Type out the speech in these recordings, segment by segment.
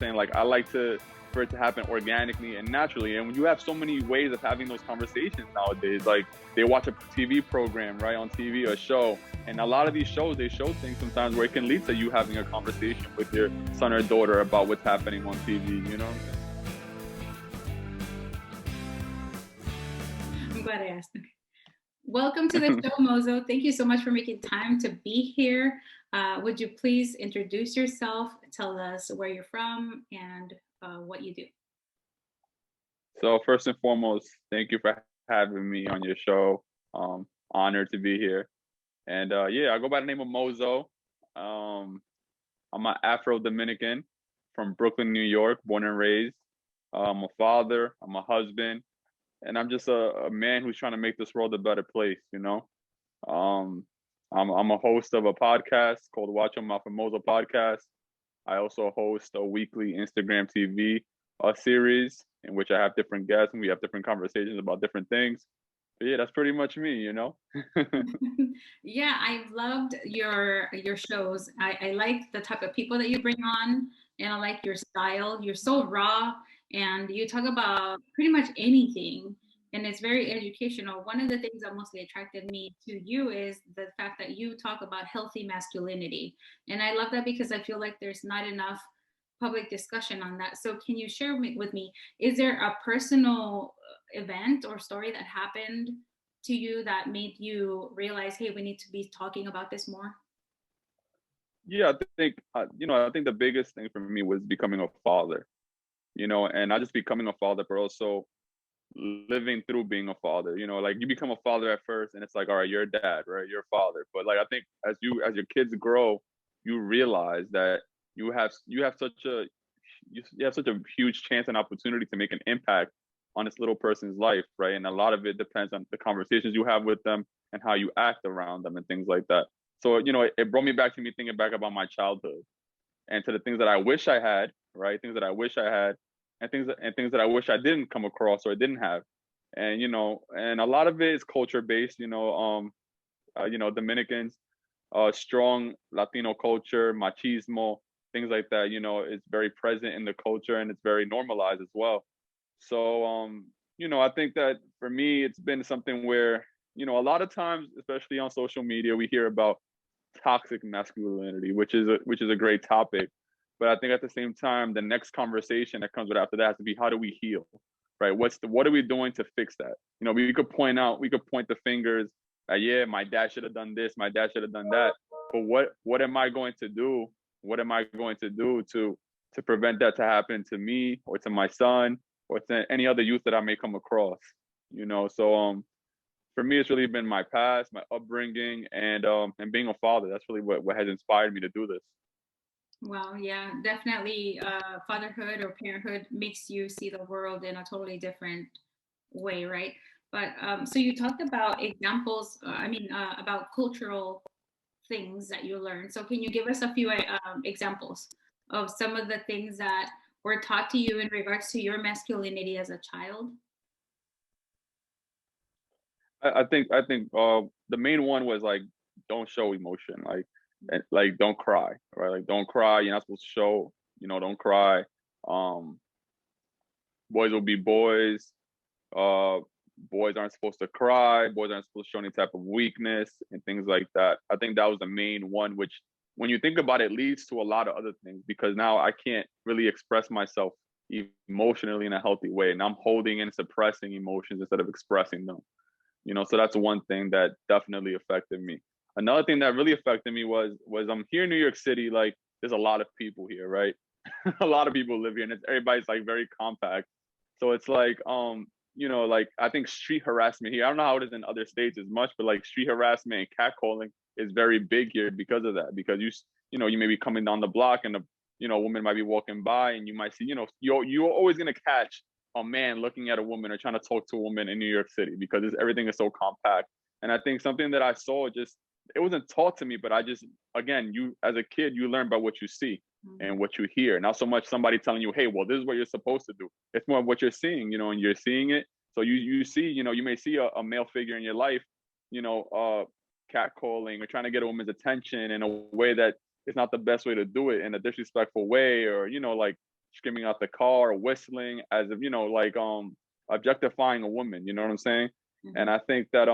saying, like, I like for it to happen organically and naturally. And when you have so many ways of having those conversations nowadays, like they watch a TV program, right, on TV, or a show, and a lot of these shows, they show things sometimes where it can lead to you having a conversation with your son or daughter about what's happening on TV, you know? I'm glad I asked. Welcome to the show, Mozo. Thank you so much for making time to be here. Would you please introduce yourself, tell us where you're from, and what you do? So first and foremost, thank you for having me on your show. Honored to be here. And yeah, I go by the name of Mozo. I'm an Afro-Dominican from Brooklyn, New York, born and raised. I'm a father, I'm a husband, and I'm just a man who's trying to make this world a better place, you know? I'm a host of a podcast called WatchYoMouthwithMozo podcast. I also host a weekly Instagram TV series in which I have different guests and we have different conversations about different things. But yeah, that's pretty much me, you know? Yeah, I've loved your shows. I like the type of people that you bring on, and I like your style. You're so raw, and you talk about pretty much anything, and it's very educational. One of the things that mostly attracted me to you is the fact that you talk about healthy masculinity, and I love that because I feel like there's not enough public discussion on that. So, can you share with me? Is there a personal event or story that happened to you that made you realize, hey, we need to be talking about this more? Yeah, I think, I think the biggest thing for me was becoming a father, you know, and not just becoming a father, but also living through being a father. You know, like you become a father at first and it's like, all right, you're a dad, right? You're a father. But like I think as your kids grow, you realize that you have such a huge chance and opportunity to make an impact on this little person's life, right? And a lot of it depends on the conversations you have with them and how you act around them and things like that. So, you know, it brought me back to me thinking back about my childhood and to the things that I wish I had, right? Things that I wish I had, and things that I wish I didn't come across or didn't have. And you know, and a lot of it is culture based. Dominicans, strong Latino culture, machismo, things like that. You know, it's very present in the culture and it's very normalized as well. So, I think that for me, it's been something where, you know, a lot of times, especially on social media, we hear about toxic masculinity, which is a great topic. But I think at the same time, the next conversation that comes with after that has to be how do we heal, right? What are we doing to fix that? You know, we could point the fingers. Yeah, my dad should have done this, my dad should have done that. But what am I going to do? What am I going to do to prevent that to happen to me or to my son or to any other youth that I may come across? You know, so for me, it's really been my past, my upbringing, and being a father. That's really what has inspired me to do this. Well, yeah, definitely. Fatherhood or parenthood makes you see the world in a totally different way, right? But so you talked about examples, about cultural things that you learned. So can you give us a few examples of some of the things that were taught to you in regards to your masculinity as a child? I think the main one was like don't show emotion, like don't cry, right? Like don't cry. You're not supposed to show. You know, don't cry. Um, Boys will be boys. Uh, Boys aren't supposed to cry. Boys aren't supposed to show any type of weakness and things like that. I think that was the main one, which when you think about it, leads to a lot of other things because now I can't really express myself emotionally in a healthy way, and I'm holding and suppressing emotions instead of expressing them. You know, so that's one thing that definitely affected me. Another thing that really affected me was I'm here in New York City. Like there's a lot of people here, right? A lot of people live here, and everybody's like very compact. So it's like like I think street harassment here, I don't know how it is in other states as much, but like street harassment and catcalling is very big here because of that. Because you may be coming down the block and a woman might be walking by and you might see, you're always gonna catch a man looking at a woman or trying to talk to a woman in New York City because everything is so compact. And I think something that I saw, just it wasn't taught to me, but I just, again, you as a kid, you learn by what you see and what you hear. Not so much somebody telling you, hey, well, this is what you're supposed to do. It's more of what you're seeing, and you're seeing it. So you see, you may see a male figure in your life, catcalling or trying to get a woman's attention in a way that is not the best way to do it, in a disrespectful way, or like screaming out the car or whistling as if, like objectifying a woman, you know what I'm saying? Mm-hmm. And I think that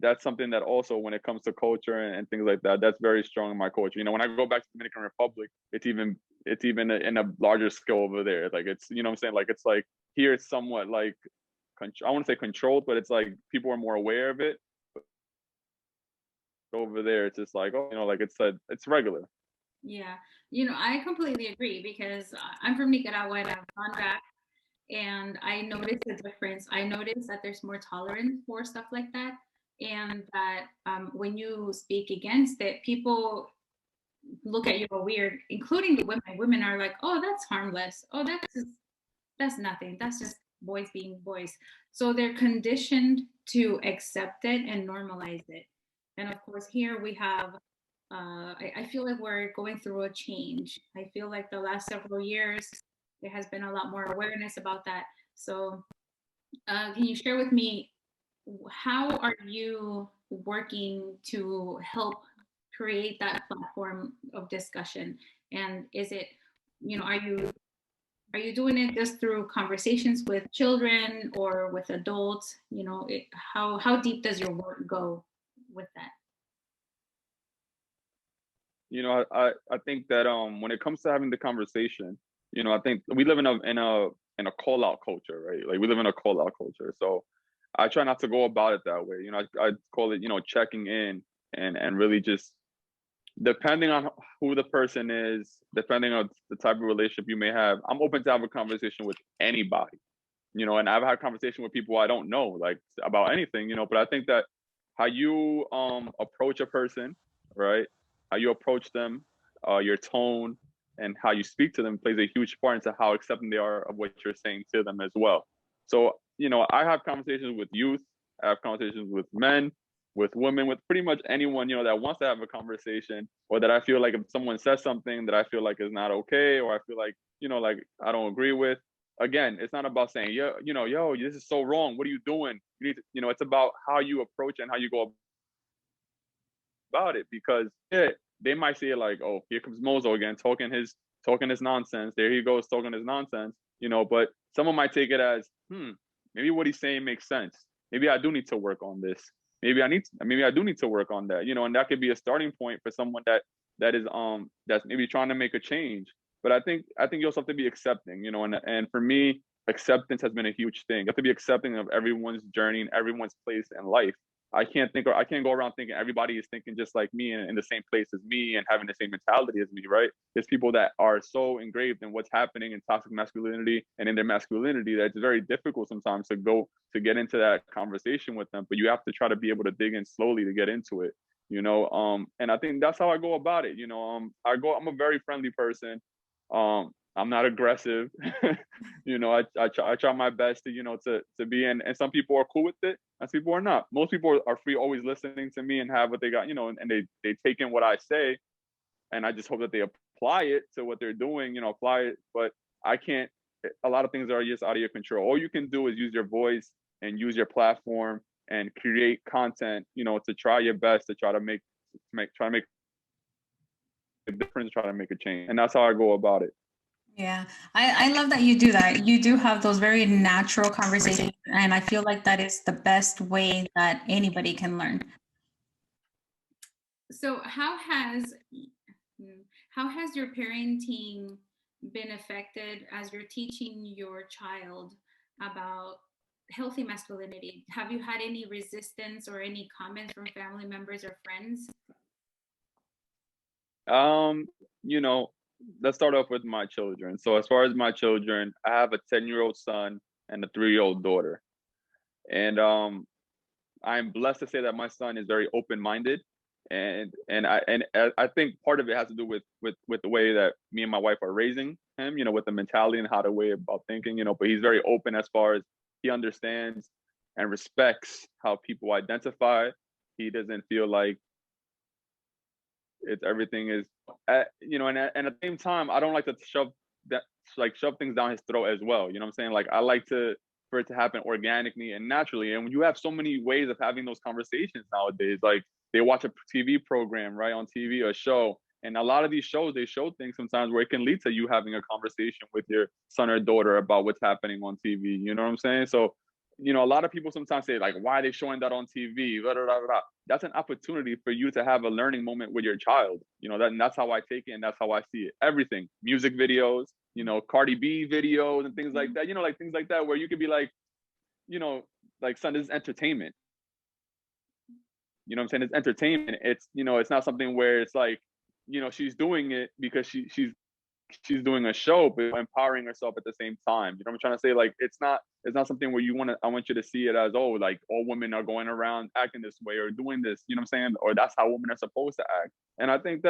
that's something that also, when it comes to culture and things like that, that's very strong in my culture. When I go back to Dominican Republic, it's even in a larger scale over there. Like, it's, what I'm saying? Like, it's like here it's somewhat like, I want to say controlled, but it's like people are more aware of it. But over there, it's just like, oh, like it's regular. Yeah, I completely agree because I'm from Nicaragua and I've gone back and I noticed the difference. I noticed that there's more tolerance for stuff like that, and that when you speak against it, people look at you weird, including the women. Women are like, "Oh, that's harmless. Oh, that's nothing. That's just boys being boys." So they're conditioned to accept it and normalize it. And of course, here we have. I feel like we're going through a change. I feel like the last several years there has been a lot more awareness about that. So, can you share with me how are you working to help create that platform of discussion? And is it, are you doing it just through conversations with children or with adults? How deep does your work go with that? I think that when it comes to having the conversation, I think we live in a call out culture, right? Like, we live in a call out culture. So I try not to go about it that way. I call it, checking in and really just, depending on who the person is, depending on the type of relationship you may have, I'm open to have a conversation with anybody, and I've had conversation with people I don't know, like, about anything, but I think that how you approach a person, right? How you approach them, your tone, and how you speak to them plays a huge part into how accepting they are of what you're saying to them as well. So, I have conversations with youth, I have conversations with men, with women, with pretty much anyone, that wants to have a conversation, or that I feel like if someone says something that I feel like is not okay, or I feel like, like I don't agree with. Again, it's not about saying, yo, this is so wrong. What are you doing? You need to, it's about how you approach and how you go about it, because they might see it like, oh, here comes Mozo again talking his nonsense. There he goes talking his nonsense, but someone might take it as, maybe what he's saying makes sense. Maybe I do need to work on this. Maybe I do need to work on that, and that could be a starting point for someone that is that's maybe trying to make a change. But I think you also have to be accepting, and for me, acceptance has been a huge thing. You have to be accepting of everyone's journey and everyone's place in life. I can't go around thinking everybody is thinking just like me and in the same place as me and having the same mentality as me, right? There's people that are so engraved in what's happening in toxic masculinity and in their masculinity that it's very difficult sometimes to get into that conversation with them. But you have to try to be able to dig in slowly to get into it, and I think that's how I go about it. I'm a very friendly person. I'm not aggressive. I try my best to be in, and some people are cool with it, and some people are not. Most people are free, always listening to me and have what they got, and they take in what I say, and I just hope that they apply it to what they're doing, apply it. But I can't. A lot of things are just out of your control. All you can do is use your voice and use your platform and create content, to try your best to try to make a difference, try to make a change, and that's how I go about it. Yeah, I love that you do that. You do have those very natural conversations, and I feel like that is the best way that anybody can learn. So how has your parenting been affected as you're teaching your child about healthy masculinity? Have you had any resistance or any comments from family members or friends? Let's start off with my children. So as far as my children, I have a 10-year-old son and a 3-year-old daughter. And I'm blessed to say that my son is very open-minded. And I think part of it has to do with the way that me and my wife are raising him, with the mentality and how the way about thinking, but he's very open as far as he understands and respects how people identify. He doesn't feel like everything is, and at the same time, I don't like to shove things down his throat as well. You know what I'm saying? Like, I like for it to happen organically and naturally. And when you have so many ways of having those conversations nowadays, like they watch a TV program, right, on TV, a show, And a lot of these shows, they show things sometimes where it can lead to you having a conversation with your son or daughter about what's happening on TV. You know what I'm saying? So, you know, a lot of people sometimes say like, why are they showing that on TV? Blah, blah, blah, blah. That's an opportunity for you to have a learning moment with your child. You know, and that's how I take it, and that's how I see it. Everything, music videos, you know, Cardi B videos and things like that. You know, like things like that where you could be like, you know, like, son, this is entertainment. You know what I'm saying? It's entertainment. It's, you know, it's not something where it's like, you know, she's doing it because she's doing a show, but empowering herself at the same time. You know what I'm trying to say? Like, it's not something where I want you to see it as, oh, like all women are going around acting this way or doing this, you know what I'm saying? Or that's how women are supposed to act. And I think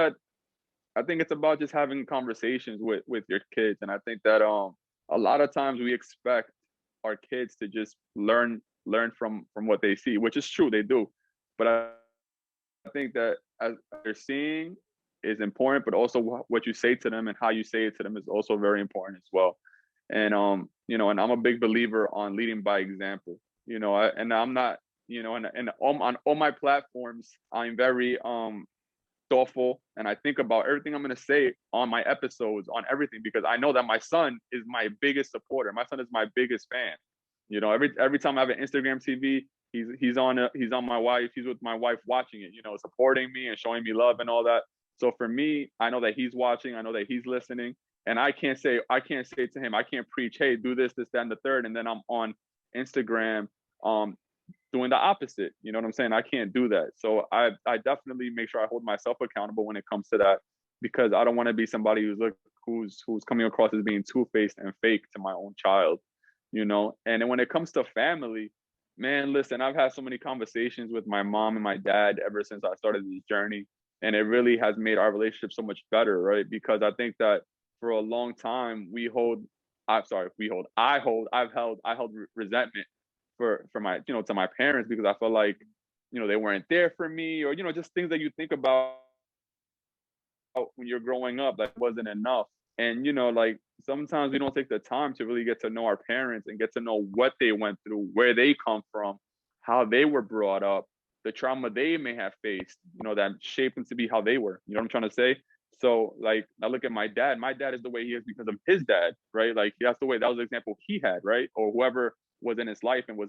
it's about just having conversations with your kids. And I think that a lot of times we expect our kids to just learn from what they see, which is true, they do. But I think that as they're seeing is important, but also what you say to them and how you say it to them is also very important as well. And you know, and I'm a big believer on leading by example. You know, I'm not, you know, and on all my platforms, I'm very thoughtful, and I think about everything I'm going to say on my episodes, on everything, because I know that my son is my biggest supporter. My son is my biggest fan. You know, every time I have an Instagram TV, he's on my wife. He's with my wife watching it. You know, supporting me and showing me love and all that. So for me, I know that he's watching. I know that he's listening, and I can't say to him, I can't preach, hey, do this, that, and the third, and then I'm on Instagram doing the opposite. You know what I'm saying? I can't do that. So I definitely make sure I hold myself accountable when it comes to that, because I don't want to be somebody who's coming across as being two-faced and fake to my own child, you know? And then when it comes to family, man, listen, I've had so many conversations with my mom and my dad ever since I started this journey. And it really has made our relationship so much better, right? Because I think that for a long time, I've held resentment for my, you know, to my parents, because I felt like, you know, they weren't there for me, or, you know, just things that you think about when you're growing up that wasn't enough. And, you know, like sometimes we don't take the time to really get to know our parents and get to know what they went through, where they come from, how they were brought up, the trauma they may have faced, you know, that shaped them to be how they were. You know what I'm trying to say? So like, I look at my dad is the way he is because of his dad, right? Like that's the way, that was the example he had, right? Or whoever was in his life and was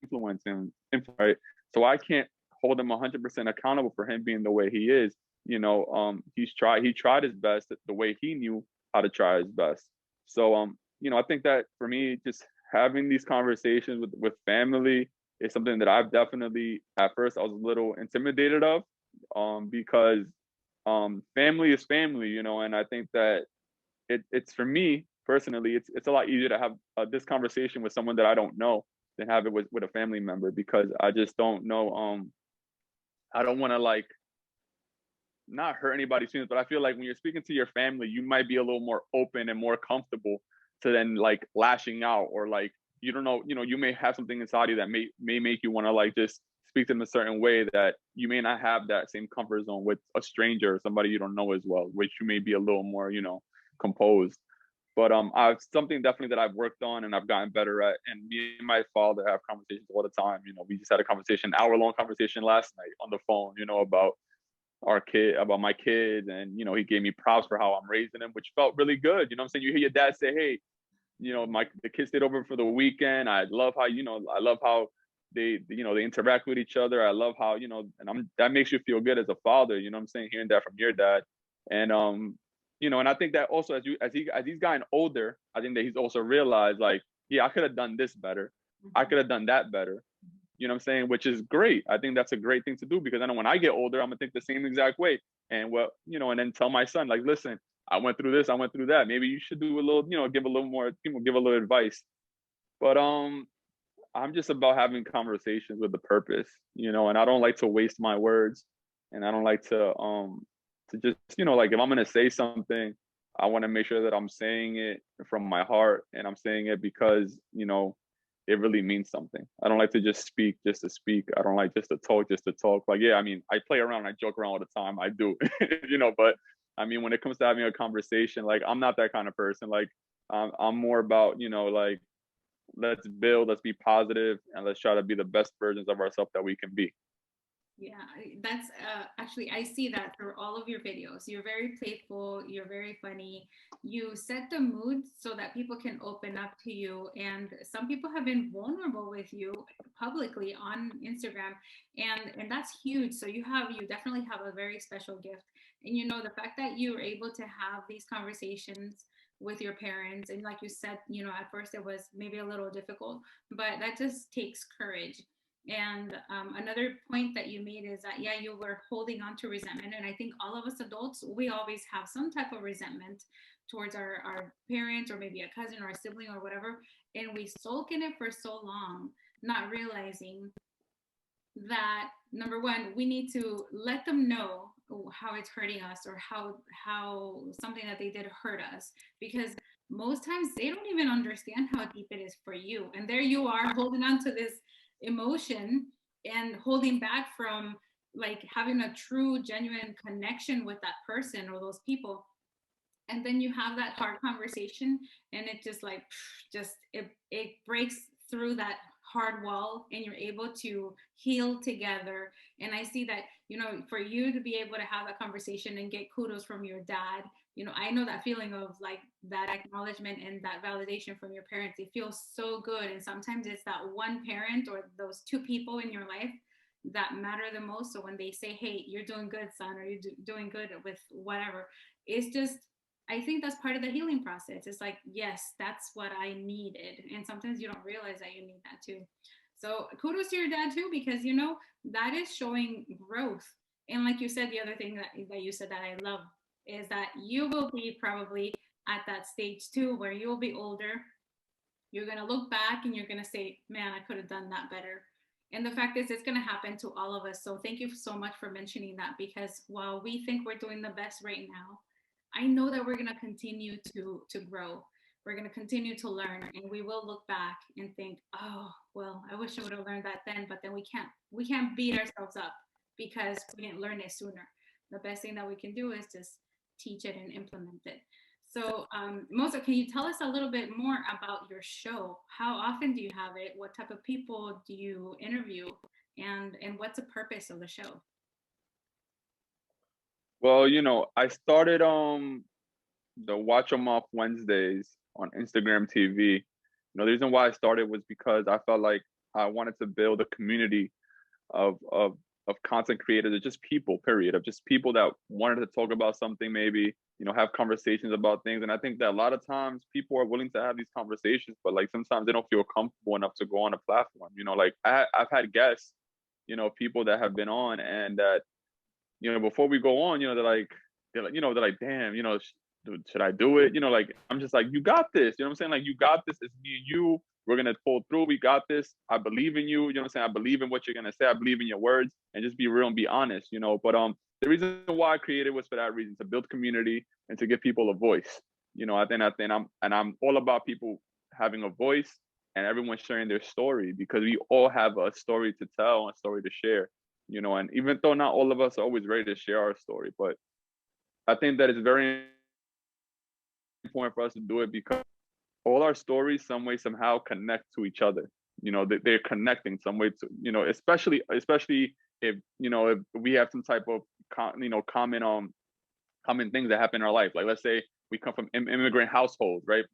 influencing him, right? So I can't hold him 100% accountable for him being the way he is. You know, he tried his best the way he knew how to try his best. So you know, I think that for me, just having these conversations with family is something that I've definitely, at first I was a little intimidated of, because family is family, you know. And I think that it's for me personally, it's a lot easier to have this conversation with someone that I don't know than have it with a family member, because I just don't know. I don't want to like not hurt anybody's feelings, but I feel like when you're speaking to your family, you might be a little more open and more comfortable to then like lashing out, or like, you don't know, you know, you may have something inside you that may make you want to like just speak to them a certain way that you may not have that same comfort zone with a stranger or somebody you don't know as well, which you may be a little more, you know, composed. But I've something definitely that I've worked on and I've gotten better at. And me and my father have conversations all the time. You know, we just had a conversation, hour-long conversation last night on the phone, you know, about about my kids. And, you know, he gave me props for how I'm raising them, which felt really good. You know what I'm saying? You hear your dad say, hey, you know, the kids stayed over for the weekend. I love how, you know, they, you know, they interact with each other. I love how, you know, and that makes you feel good as a father, you know what I'm saying? Hearing that from your dad. And, you know, and I think that also as he's gotten older, I think that he's also realized like, yeah, I could have done this better. I could have done that better. You know what I'm saying? Which is great. I think that's a great thing to do, because I know when I get older, I'm gonna think the same exact way. And well, you know, and then tell my son, like, listen, I went through this, I went through that. Maybe you should do a little, you know, give a little more, you know, give a little advice. But I'm just about having conversations with the purpose, you know, and I don't like to waste my words, and I don't like to just, you know, like if I'm gonna say something, I want to make sure that I'm saying it from my heart, and I'm saying it because, you know, it really means something. I don't like to just speak just to speak. I don't like just to talk. Like, yeah, I mean, I play around, I joke around all the time. I do, you know, but I mean, when it comes to having a conversation, like I'm not that kind of person. Like I'm more about, you know, like, let's build, let's be positive, and let's try to be the best versions of ourselves that we can be. Yeah, that's actually, I see that through all of your videos. You're very playful, you're very funny. You set the mood so that people can open up to you. And some people have been vulnerable with you publicly on Instagram, and that's huge. So you definitely have a very special gift. And you know, the fact that you're able to have these conversations with your parents, and like you said, you know, at first it was maybe a little difficult, but that just takes courage. And another point that you made is that, yeah, you were holding on to resentment. And I think all of us adults, we always have some type of resentment towards our parents or maybe a cousin or a sibling or whatever. And we sulk in it for so long, not realizing that number one, we need to let them know how it's hurting us, or how something that they did hurt us, because most times they don't even understand how deep it is for you, and there you are holding on to this emotion and holding back from like having a true genuine connection with that person or those people. And then you have that hard conversation, and it just like just it breaks through that hard wall, and you're able to heal together. And I see that, you know, for you to be able to have that conversation and get kudos from your dad, you know, I know that feeling of like that acknowledgement and that validation from your parents. It feels so good. And sometimes it's that one parent or those two people in your life that matter the most. So when they say, hey, you're doing good, son, or you're doing good with whatever, it's just, I think that's part of the healing process. It's like, yes, that's what I needed. And sometimes you don't realize that you need that too. So kudos to your dad too, because you know, that is showing growth. And like you said, the other thing that you said that I love is that you will be probably at that stage too, where you'll be older. You're going to look back and you're going to say, man, I could have done that better. And the fact is, it's going to happen to all of us. So thank you so much for mentioning that, because while we think we're doing the best right now, I know that we're going to continue to grow. We're going to continue to learn, and we will look back and think, oh, well, I wish I would have learned that then, but then we can't beat ourselves up because we didn't learn it sooner. The best thing that we can do is just teach it and implement it. So, Mozo, can you tell us a little bit more about your show? How often do you have it? What type of people do you interview? And what's the purpose of the show? Well, you know, I started the Watch 'em Off Wednesdays on Instagram TV. You know, the reason why I started was because I felt like I wanted to build a community of of of content creators, or just people, period, of just people that wanted to talk about something, maybe, you know, have conversations about things. And I think that a lot of times people are willing to have these conversations, but like sometimes they don't feel comfortable enough to go on a platform. You know, like I've had guests, you know, people that have been on, and that, you know, before we go on, you know, they're like, damn, you know, should I do it? You know, like, I'm just like, you got this. You know what I'm saying? Like, you got this. It's me and you. We're gonna pull through. We got this. I believe in you. You know what I'm saying? I believe in what you're gonna say. I believe in your words, and just be real and be honest. You know, but the reason why I created was for that reason, to build community and to give people a voice. You know, I'm all about people having a voice and everyone sharing their story, because we all have a story to tell, a story to share. You know, and even though not all of us are always ready to share our story, but I think that it's very important for us to do it, because all our stories, some way, somehow connect to each other. You know, they're connecting some way to, you know, especially if, you know, if we have some type of, common things that happen in our life. Like, let's say we come from immigrant households, right?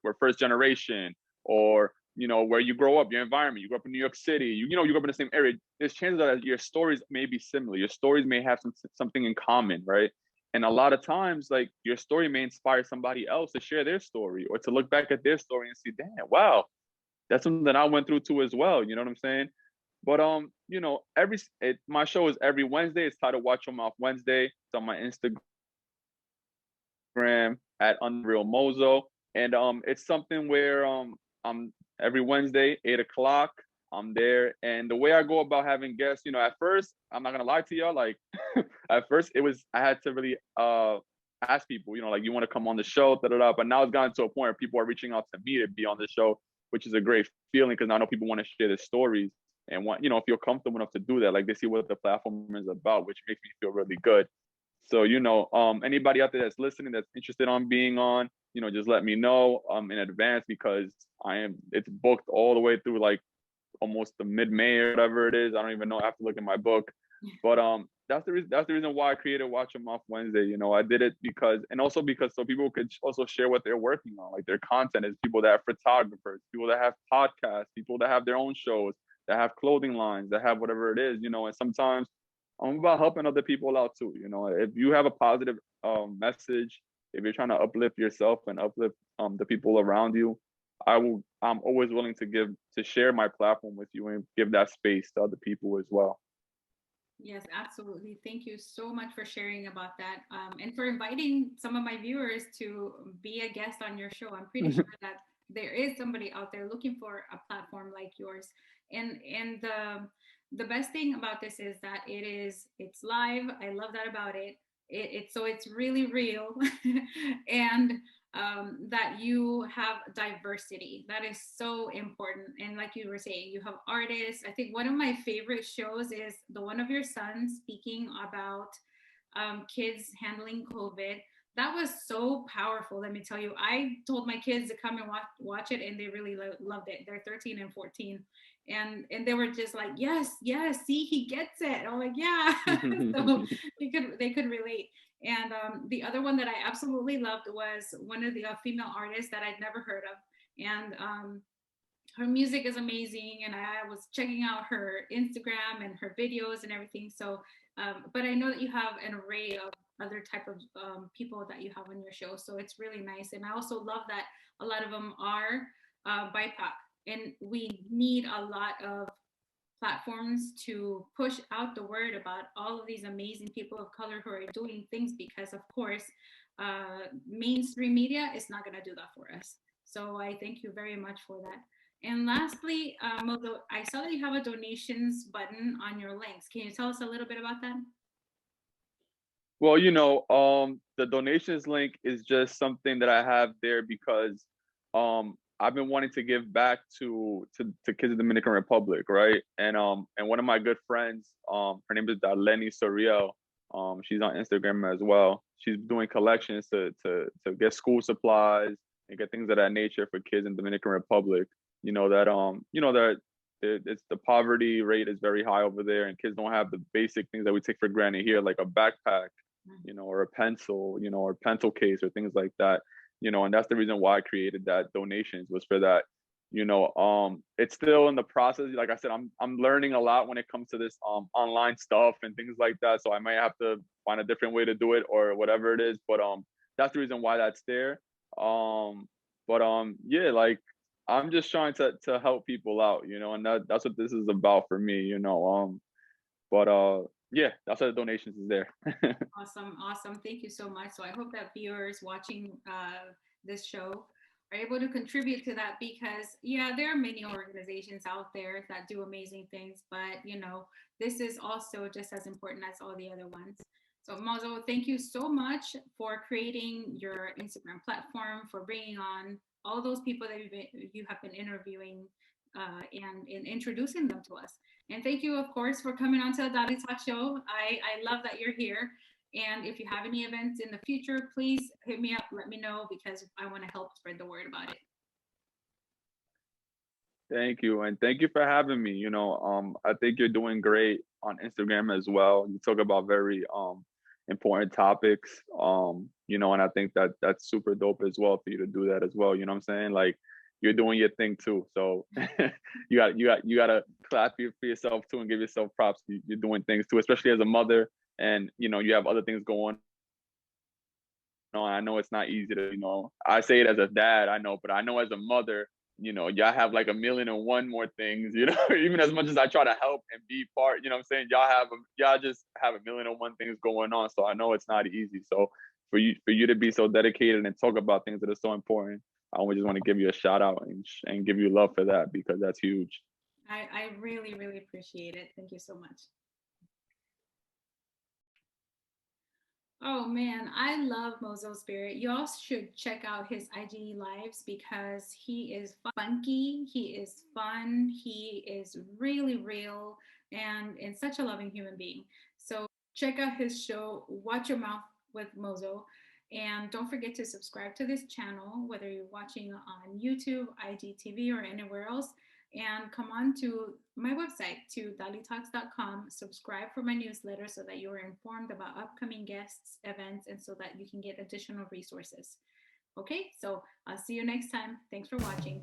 We're first generation, or, you know, where you grow up, your environment, you grew up in New York City, you know, you grew up in the same area. There's chances that your stories may be similar. Your stories may have something in common, right? And a lot of times, like, your story may inspire somebody else to share their story, or to look back at their story and see, damn, wow, that's something that I went through too as well. You know what I'm saying? But you know, my show is every Wednesday. It's titled Watch Your Mouth Wednesday. It's on my Instagram at Unreal Mozo, and it's something where I'm every Wednesday 8 o'clock. I'm there, and the way I go about having guests, you know, at first, I'm not gonna lie to y'all, like at first I had to really ask people, you know, like, you want to come on the show, da da da. But now it's gotten to a point where people are reaching out to me to be on the show, which is a great feeling, because I know people want to share their stories and want, you know, feel comfortable enough to do that. Like, they see what the platform is about, which makes me feel really good. So, you know, anybody out there that's listening, that's interested on being on, you know, just let me know in advance, because it's booked all the way through like almost the mid-May or whatever it is. I don't even know. I have to look at my book. But that's the reason why I created Watch Your Mouth Wednesday. You know, I did it because, and also because so people could also share what they're working on, like their content is people that have photographers, people that have podcasts, people that have their own shows, that have clothing lines, that have whatever it is, you know. And sometimes I'm about helping other people out too. You know, if you have a positive message, if you're trying to uplift yourself and uplift the people around you, I'm always willing to share my platform with you and give that space to other people as well. Yes, absolutely. Thank you so much for sharing about that, and for inviting some of my viewers to be a guest on your show. I'm pretty sure that there is somebody out there looking for a platform like yours. And the best thing about this is that it's live. I love that about it. So it's really real, and that you have diversity. That is so important. And like you were saying, you have artists. I think one of my favorite shows is the one of your sons speaking about kids handling COVID. That was so powerful. Let me tell you, I told my kids to come and watch it, and they really loved it. They're 13 and 14, and they were just like, yes, yes, see, he gets it. I'm like, yeah. So they could relate. And the other one that I absolutely loved was one of the female artists that I'd never heard of, and her music is amazing, and I was checking out her Instagram and her videos and everything. So but I know that you have an array of other type of people that you have on your show, so it's really nice. And I also love that a lot of them are BIPOC, and we need a lot of platforms to push out the word about all of these amazing people of color who are doing things, because of course mainstream media is not going to do that for us. So I thank you very much for that. And lastly, Mozo, I saw that you have a donations button on your links. Can you tell us a little bit about that? Well, you know, the donations link is just something that I have there because I've been wanting to give back to kids in the Dominican Republic, right? And one of my good friends, her name is Dalitalks. She's on Instagram as well. She's doing collections to get school supplies and get things of that nature for kids in the Dominican Republic. You know that it's the poverty rate is very high over there, and kids don't have the basic things that we take for granted here, like a backpack, you know, or a pencil, you know, or pencil case or things like that. You know, and that's the reason why I created that donations was for that. You know, it's still in the process. Like I said, I'm learning a lot when it comes to this online stuff and things like that. So I might have to find a different way to do it or whatever it is. But that's the reason why that's there. Yeah, like I'm just trying to help people out, you know, and that's what this is about for me, you know. Yeah, that's why the donations is there. Awesome, awesome. Thank you so much. So I hope that viewers watching this show are able to contribute to that, because yeah, there are many organizations out there that do amazing things, but you know, this is also just as important as all the other ones. So Mozo, thank you so much for creating your Instagram platform, for bringing on all those people that you have been interviewing and introducing them to us. And thank you, of course, for coming on to the Dalitalks show. I love that you're here. And if you have any events in the future, please hit me up, let me know, because I want to help spread the word about it. Thank you. And thank you for having me. You know, I think you're doing great on Instagram as well. You talk about very important topics. You know, and I think that that's super dope as well for you to do that as well. You know what I'm saying? Like you're doing your thing too. So you gotta clap for yourself too and give yourself props. You're doing things too, especially as a mother, and you know, you have other things going on. I know it's not easy to, you know, I say it as a dad, I know, but I know as a mother, you know, y'all have like a million and one more things, you know, even as much as I try to help and be part, you know what I'm saying? Y'all just have a million and one things going on. So I know it's not easy. So for you to be so dedicated and talk about things that are so important, I always just want to give you a shout out and give you love for that, because that's huge. I really, really appreciate it. Thank you so much. Oh man, I love Mozo Spirit. Y'all should check out his IG lives, because he is funky, he is fun, he is really real, and such a loving human being. So check out his show, Watch Your Mouth with Mozo. And don't forget to subscribe to this channel, whether you're watching on YouTube, IGTV, or anywhere else. and come on to my website, to Dalitalks.com. Subscribe for my newsletter so that you're informed about upcoming guests, events, and so that you can get additional resources. Okay, so I'll see you next time. Thanks for watching.